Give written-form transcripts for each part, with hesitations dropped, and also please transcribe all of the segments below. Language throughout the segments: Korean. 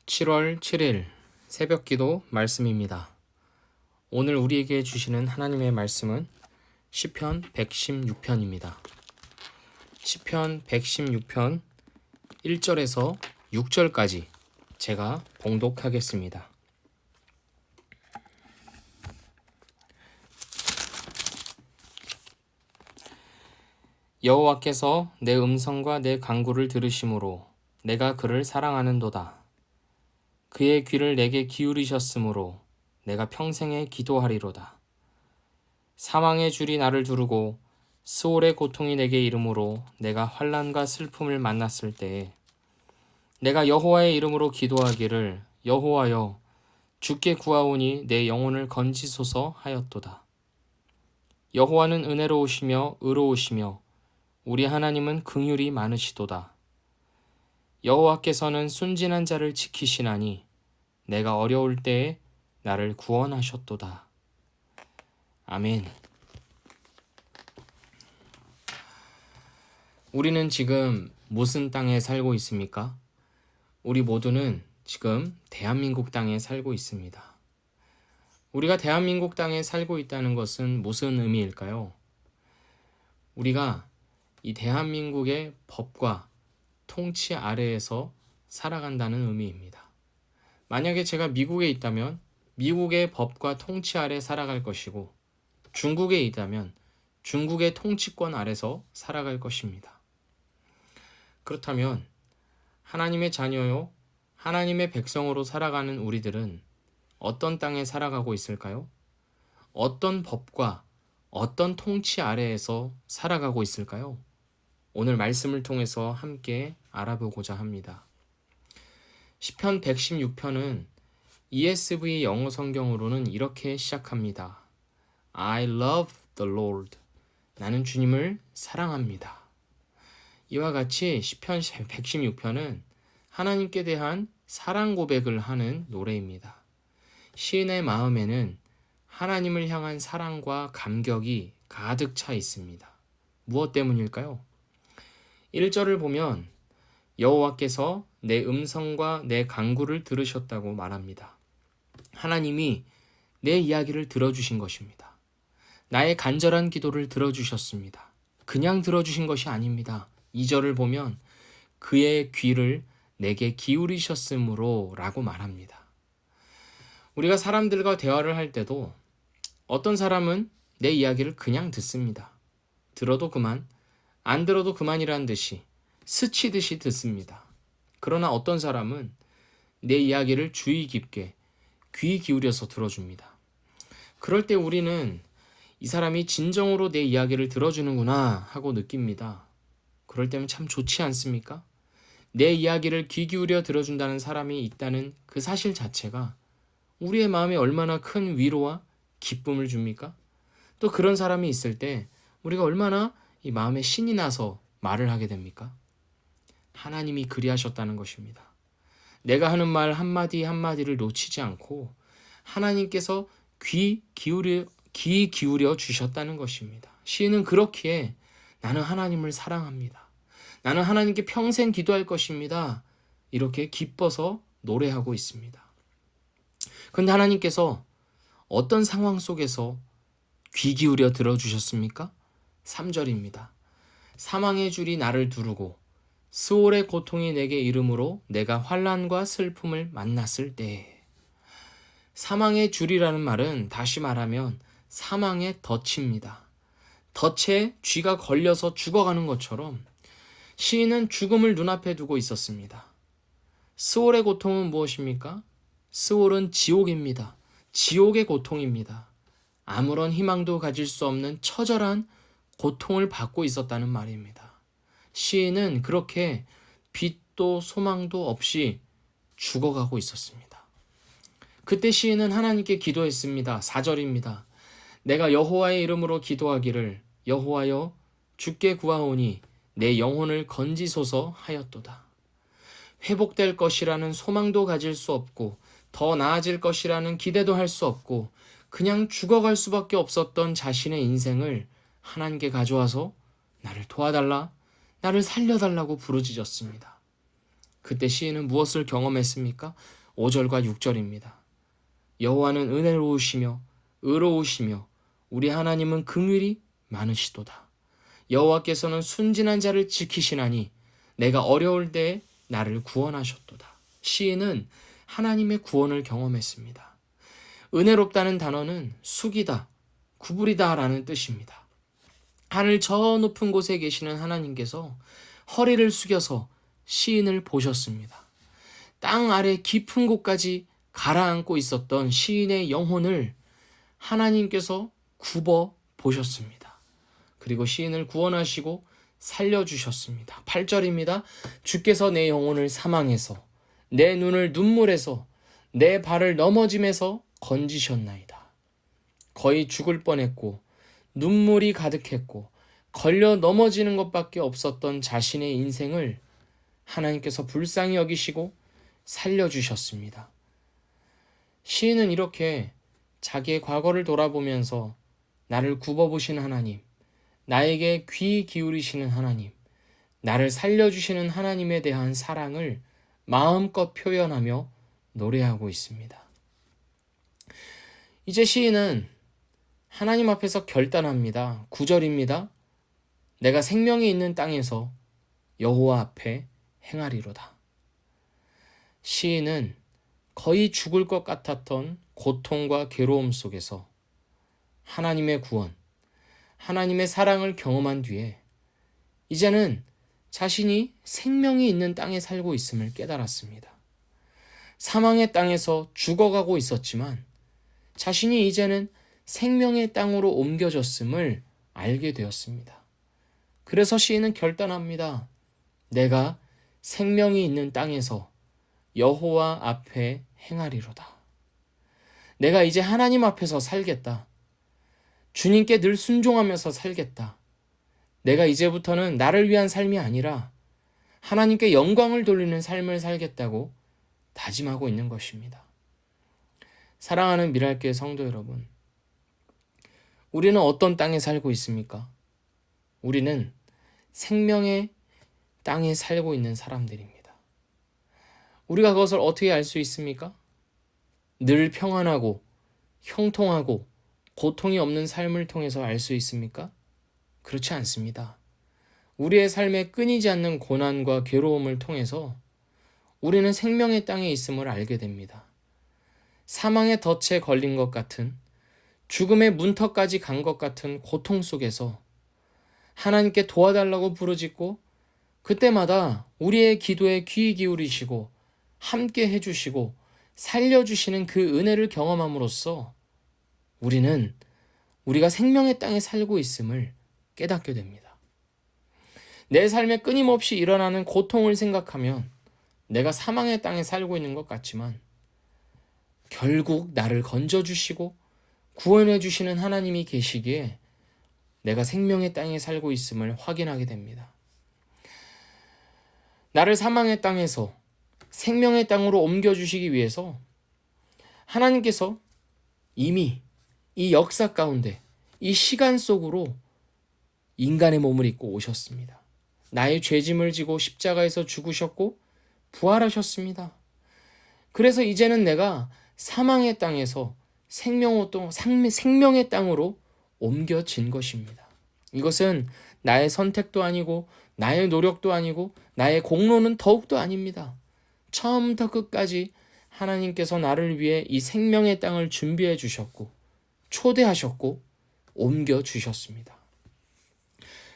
7월 7일 새벽기도 말씀입니다. 오늘 우리에게 주시는 하나님의 말씀은 시편 116편입니다. 시편 116편 1절에서 6절까지 제가 봉독하겠습니다. 여호와께서 내 음성과 내 간구를 들으심으로 내가 그를 사랑하는도다. 그의 귀를 내게 기울이셨으므로 내가 평생에 기도하리로다. 사망의 줄이 나를 두르고 스올의 고통이 내게 이르므로 내가 환난과 슬픔을 만났을 때에 내가 여호와의 이름으로 기도하기를 여호와여 주께 구하오니 내 영혼을 건지소서 하였도다. 여호와는 은혜로우시며 의로우시며 우리 하나님은 긍휼이 많으시도다. 여호와께서는 순진한 자를 지키시나니 내가 어려울 때에 나를 구원하셨도다. 아멘. 우리는 지금 무슨 땅에 살고 있습니까? 우리 모두는 지금 대한민국 땅에 살고 있습니다. 우리가 대한민국 땅에 살고 있다는 것은 무슨 의미일까요? 우리가 이 대한민국의 법과 통치 아래에서 살아간다는 의미입니다. 만약에 제가 미국에 있다면 미국의 법과 통치 아래 살아갈 것이고 중국에 있다면 중국의 통치권 아래서 살아갈 것입니다. 그렇다면 하나님의 자녀요, 하나님의 백성으로 살아가는 우리들은 어떤 땅에 살아가고 있을까요? 어떤 법과 어떤 통치 아래에서 살아가고 있을까요? 오늘 말씀을 통해서 함께 알아보고자 합니다. 시편 116편은 ESV 영어 성경으로는 이렇게 시작합니다. I love the Lord. 나는 주님을 사랑합니다. 이와 같이 시편 116편은 하나님께 대한 사랑 고백을 하는 노래입니다. 시인의 마음에는 하나님을 향한 사랑과 감격이 가득 차 있습니다. 무엇 때문일까요? 1절을 보면 여호와께서 내 음성과 내 간구를 들으셨다고 말합니다. 하나님이 내 이야기를 들어주신 것입니다. 나의 간절한 기도를 들어주셨습니다. 그냥 들어주신 것이 아닙니다. 2절을 보면 그의 귀를 내게 기울이셨으므로 라고 말합니다. 우리가 사람들과 대화를 할 때도 어떤 사람은 내 이야기를 그냥 듣습니다. 들어도 그만, 안 들어도 그만이라는 듯이 스치듯이 듣습니다. 그러나 어떤 사람은 내 이야기를 주의 깊게 귀 기울여서 들어줍니다. 그럴 때 우리는 이 사람이 진정으로 내 이야기를 들어주는구나 하고 느낍니다. 그럴 때면 참 좋지 않습니까? 내 이야기를 귀 기울여 들어준다는 사람이 있다는 그 사실 자체가 우리의 마음에 얼마나 큰 위로와 기쁨을 줍니까? 또 그런 사람이 있을 때 우리가 얼마나 이 마음에 신이 나서 말을 하게 됩니까? 하나님이 그리하셨다는 것입니다. 내가 하는 말 한마디 한마디를 놓치지 않고 하나님께서 귀 기울여 주셨다는 것입니다. 시인은 그렇기에 나는 하나님을 사랑합니다. 나는 하나님께 평생 기도할 것입니다. 이렇게 기뻐서 노래하고 있습니다. 그런데 하나님께서 어떤 상황 속에서 귀 기울여 들어주셨습니까? 3절입니다. 사망의 줄이 나를 두르고 스올의 고통이 내게 이르므로 내가 환난과 슬픔을 만났을 때. 사망의 줄이라는 말은 다시 말하면 사망의 덫입니다. 덫에 쥐가 걸려서 죽어가는 것처럼 시인은 죽음을 눈앞에 두고 있었습니다. 스올의 고통은 무엇입니까? 스올은 지옥입니다. 지옥의 고통입니다. 아무런 희망도 가질 수 없는 처절한 고통을 받고 있었다는 말입니다. 시인은 그렇게 빛도 소망도 없이 죽어가고 있었습니다. 그때 시인은 하나님께 기도했습니다. 4절입니다. 내가 여호와의 이름으로 기도하기를 여호와여 주께 구하오니 내 영혼을 건지소서 하였도다. 회복될 것이라는 소망도 가질 수 없고 더 나아질 것이라는 기대도 할 수 없고 그냥 죽어갈 수밖에 없었던 자신의 인생을 하나님께 가져와서 나를 도와달라, 나를 살려달라고 부르짖었습니다. 그때 시인은 무엇을 경험했습니까? 5절과 6절입니다. 여호와는 은혜로우시며 의로우시며 우리 하나님은 긍휼이 많으시도다. 여호와께서는 순진한 자를 지키시나니 내가 어려울 때에 나를 구원하셨도다. 시인은 하나님의 구원을 경험했습니다. 은혜롭다는 단어는 숙이다, 구부리다 라는 뜻입니다. 하늘 저 높은 곳에 계시는 하나님께서 허리를 숙여서 시인을 보셨습니다. 땅 아래 깊은 곳까지 가라앉고 있었던 시인의 영혼을 하나님께서 굽어 보셨습니다. 그리고 시인을 구원하시고 살려주셨습니다. 8절입니다. 주께서 내 영혼을 사망에서 내 눈을 눈물에서 내 발을 넘어짐에서 건지셨나이다. 거의 죽을 뻔했고 눈물이 가득했고 걸려 넘어지는 것밖에 없었던 자신의 인생을 하나님께서 불쌍히 여기시고 살려주셨습니다. 시인은 이렇게 자기의 과거를 돌아보면서 나를 굽어보신 하나님, 나에게 귀 기울이시는 하나님, 나를 살려주시는 하나님에 대한 사랑을 마음껏 표현하며 노래하고 있습니다. 이제 시인은 하나님 앞에서 결단합니다. 9절입니다. 내가 생명이 있는 땅에서 여호와 앞에 행하리로다. 시인은 거의 죽을 것 같았던 고통과 괴로움 속에서 하나님의 구원, 하나님의 사랑을 경험한 뒤에 이제는 자신이 생명이 있는 땅에 살고 있음을 깨달았습니다. 사망의 땅에서 죽어가고 있었지만 자신이 이제는 생명의 땅으로 옮겨졌음을 알게 되었습니다. 그래서 시인은 결단합니다. 내가 생명이 있는 땅에서 여호와 앞에 행하리로다. 내가 이제 하나님 앞에서 살겠다. 주님께 늘 순종하면서 살겠다. 내가 이제부터는 나를 위한 삶이 아니라 하나님께 영광을 돌리는 삶을 살겠다고 다짐하고 있는 것입니다. 사랑하는 미랄교회 성도 여러분, 우리는 어떤 땅에 살고 있습니까? 우리는 생명의 땅에 살고 있는 사람들입니다. 우리가 그것을 어떻게 알 수 있습니까? 늘 평안하고 형통하고 고통이 없는 삶을 통해서 알 수 있습니까? 그렇지 않습니다. 우리의 삶에 끊이지 않는 고난과 괴로움을 통해서 우리는 생명의 땅에 있음을 알게 됩니다. 사망의 덫에 걸린 것 같은, 죽음의 문턱까지 간 것 같은 고통 속에서 하나님께 도와달라고 부르짖고 그때마다 우리의 기도에 귀 기울이시고 함께 해주시고 살려주시는 그 은혜를 경험함으로써 우리는 우리가 생명의 땅에 살고 있음을 깨닫게 됩니다. 내 삶에 끊임없이 일어나는 고통을 생각하면 내가 사망의 땅에 살고 있는 것 같지만 결국 나를 건져주시고 구원해주시는 하나님이 계시기에 내가 생명의 땅에 살고 있음을 확인하게 됩니다. 나를 사망의 땅에서 생명의 땅으로 옮겨주시기 위해서 하나님께서 이미 이 역사 가운데 이 시간 속으로 인간의 몸을 입고 오셨습니다. 나의 죄짐을 지고 십자가에서 죽으셨고 부활하셨습니다. 그래서 이제는 내가 사망의 땅에서 생명의 땅으로 옮겨진 것입니다. 이것은 나의 선택도 아니고 나의 노력도 아니고 나의 공로는 더욱도 아닙니다. 처음부터 끝까지 하나님께서 나를 위해 이 생명의 땅을 준비해 주셨고 초대하셨고 옮겨주셨습니다.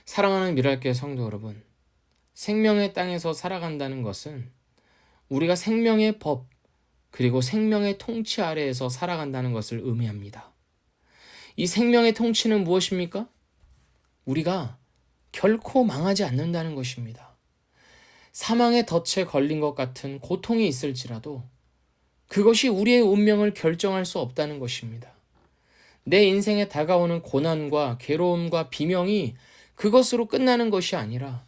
사랑하는 미랄교회 성도 여러분, 생명의 땅에서 살아간다는 것은 우리가 생명의 법 그리고 생명의 통치 아래에서 살아간다는 것을 의미합니다. 이 생명의 통치는 무엇입니까? 우리가 결코 망하지 않는다는 것입니다. 사망의 덫에 걸린 것 같은 고통이 있을지라도 그것이 우리의 운명을 결정할 수 없다는 것입니다. 내 인생에 다가오는 고난과 괴로움과 비명이 그것으로 끝나는 것이 아니라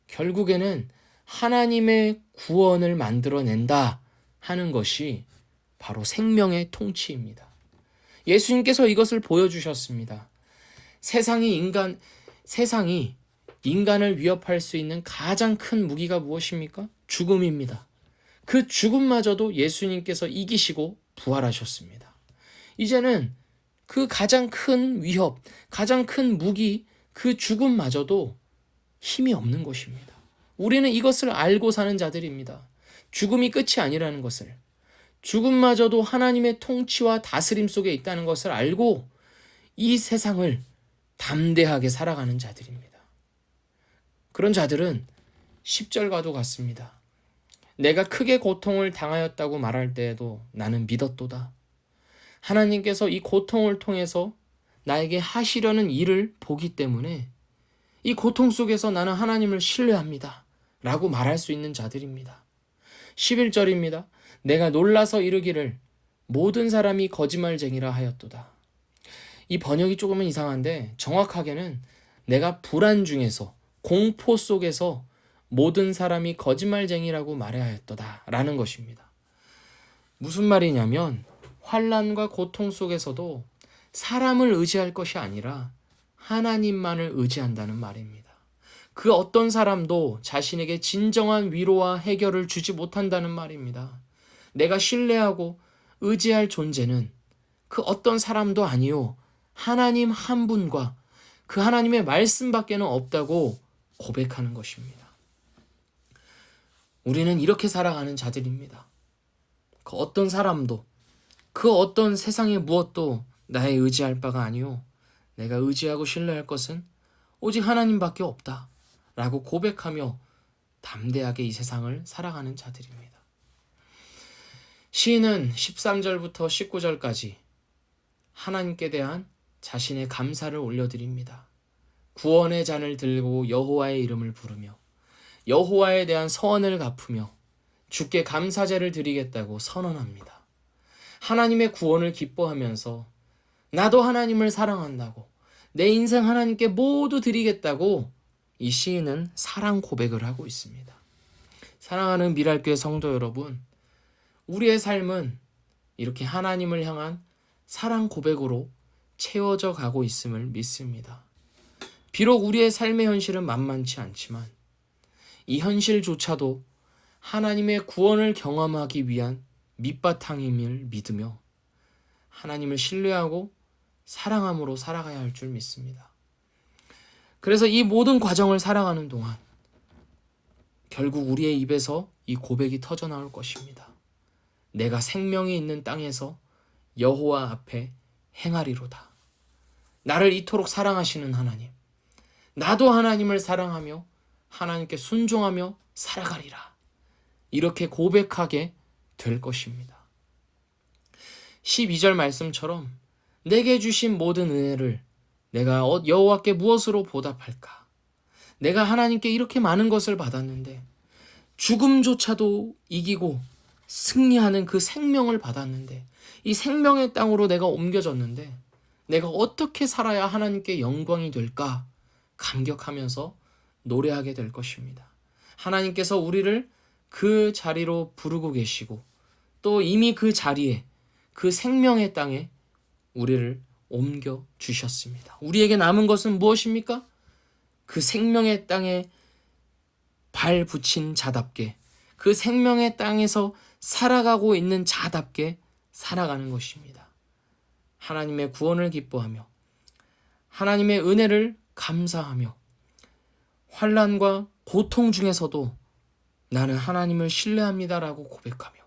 결국에는 하나님의 구원을 만들어낸다 하는 것이 바로 생명의 통치입니다. 예수님께서 이것을 보여주셨습니다. 세상이 인간을 위협할 수 있는 가장 큰 무기가 무엇입니까? 죽음입니다. 그 죽음마저도 예수님께서 이기시고 부활하셨습니다. 이제는 그 가장 큰 위협, 가장 큰 무기, 그 죽음마저도 힘이 없는 것입니다. 우리는 이것을 알고 사는 자들입니다. 죽음이 끝이 아니라는 것을, 죽음마저도 하나님의 통치와 다스림 속에 있다는 것을 알고 이 세상을 담대하게 살아가는 자들입니다. 그런 자들은 10절과도 같습니다. 내가 크게 고통을 당하였다고 말할 때에도 나는 믿었도다. 하나님께서 이 고통을 통해서 나에게 하시려는 일을 보기 때문에 이 고통 속에서 나는 하나님을 신뢰합니다. 라고 말할 수 있는 자들입니다. 11절입니다. 내가 놀라서 이르기를 모든 사람이 거짓말쟁이라 하였도다. 이 번역이 조금은 이상한데 정확하게는 내가 불안 중에서 공포 속에서 모든 사람이 거짓말쟁이라고 말해하였도다 라는 것입니다. 무슨 말이냐면 환난과 고통 속에서도 사람을 의지할 것이 아니라 하나님만을 의지한다는 말입니다. 그 어떤 사람도 자신에게 진정한 위로와 해결을 주지 못한다는 말입니다. 내가 신뢰하고 의지할 존재는 그 어떤 사람도 아니요 하나님 한 분과 그 하나님의 말씀밖에는 없다고 고백하는 것입니다. 우리는 이렇게 살아가는 자들입니다. 그 어떤 사람도, 그 어떤 세상의 무엇도 나의 의지할 바가 아니요 내가 의지하고 신뢰할 것은 오직 하나님밖에 없다 라고 고백하며 담대하게 이 세상을 살아가는 자들입니다. 시인은 13절부터 19절까지 하나님께 대한 자신의 감사를 올려드립니다. 구원의 잔을 들고 여호와의 이름을 부르며 여호와에 대한 서원을 갚으며 주께 감사제를 드리겠다고 선언합니다. 하나님의 구원을 기뻐하면서 나도 하나님을 사랑한다고 내 인생 하나님께 모두 드리겠다고 이 시인은 사랑 고백을 하고 있습니다. 사랑하는 미랄교회 성도 여러분, 우리의 삶은 이렇게 하나님을 향한 사랑 고백으로 채워져 가고 있음을 믿습니다. 비록 우리의 삶의 현실은 만만치 않지만 이 현실조차도 하나님의 구원을 경험하기 위한 밑바탕임을 믿으며 하나님을 신뢰하고 사랑함으로 살아가야 할 줄 믿습니다. 그래서 이 모든 과정을 살아가는 동안 결국 우리의 입에서 이 고백이 터져나올 것입니다. 내가 생명이 있는 땅에서 여호와 앞에 행하리로다. 나를 이토록 사랑하시는 하나님, 나도 하나님을 사랑하며 하나님께 순종하며 살아가리라. 이렇게 고백하게 될 것입니다. 12절 말씀처럼 내게 주신 모든 은혜를 내가 여호와께 무엇으로 보답할까? 내가 하나님께 이렇게 많은 것을 받았는데 죽음조차도 이기고 승리하는 그 생명을 받았는데 이 생명의 땅으로 내가 옮겨졌는데 내가 어떻게 살아야 하나님께 영광이 될까? 감격하면서 노래하게 될 것입니다. 하나님께서 우리를 그 자리로 부르고 계시고 또 이미 그 자리에 그 생명의 땅에 우리를 옮겨 주셨습니다. 우리에게 남은 것은 무엇입니까? 그 생명의 땅에 발 붙인 자답게 그 생명의 땅에서 살아가고 있는 자답게 살아가는 것입니다. 하나님의 구원을 기뻐하며 하나님의 은혜를 감사하며 환난과 고통 중에서도 나는 하나님을 신뢰합니다라고 고백하며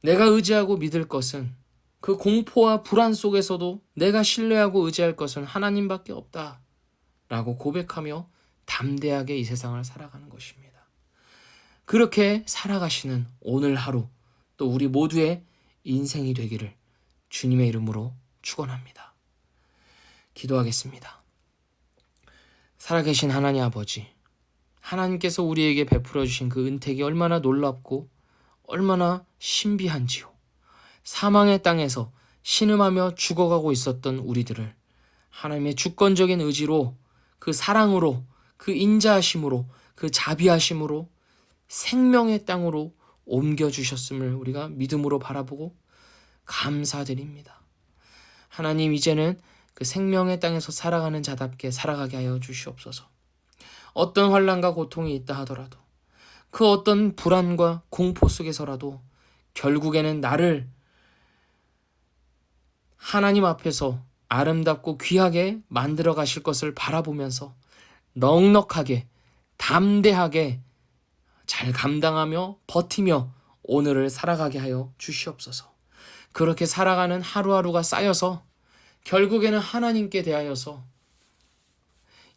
내가 의지하고 믿을 것은 그 공포와 불안 속에서도 내가 신뢰하고 의지할 것은 하나님밖에 없다라고 고백하며 담대하게 이 세상을 살아가는 것입니다. 그렇게 살아가시는 오늘 하루 또 우리 모두의 인생이 되기를 주님의 이름으로 축원합니다. 기도하겠습니다. 살아계신 하나님 아버지, 하나님께서 우리에게 베풀어 주신 그 은택이 얼마나 놀랍고 얼마나 신비한지요. 사망의 땅에서 신음하며 죽어가고 있었던 우리들을 하나님의 주권적인 의지로 그 사랑으로 그 인자하심으로 그 자비하심으로 생명의 땅으로 옮겨주셨음을 우리가 믿음으로 바라보고 감사드립니다. 하나님, 이제는 그 생명의 땅에서 살아가는 자답게 살아가게 하여 주시옵소서. 어떤 환난과 고통이 있다 하더라도 그 어떤 불안과 공포 속에서라도 결국에는 나를 하나님 앞에서 아름답고 귀하게 만들어 가실 것을 바라보면서 넉넉하게, 담대하게 잘 감당하며 버티며 오늘을 살아가게 하여 주시옵소서. 그렇게 살아가는 하루하루가 쌓여서 결국에는 하나님께 대하여서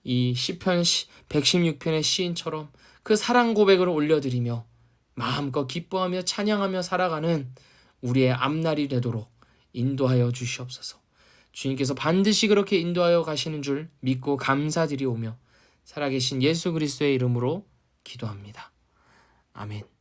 이 시편 116편의 시인처럼 그 사랑 고백을 올려드리며 마음껏 기뻐하며 찬양하며 살아가는 우리의 앞날이 되도록 인도하여 주시옵소서. 주님께서 반드시 그렇게 인도하여 가시는 줄 믿고 감사드리오며 살아계신 예수 그리스도의 이름으로 기도합니다. 아멘.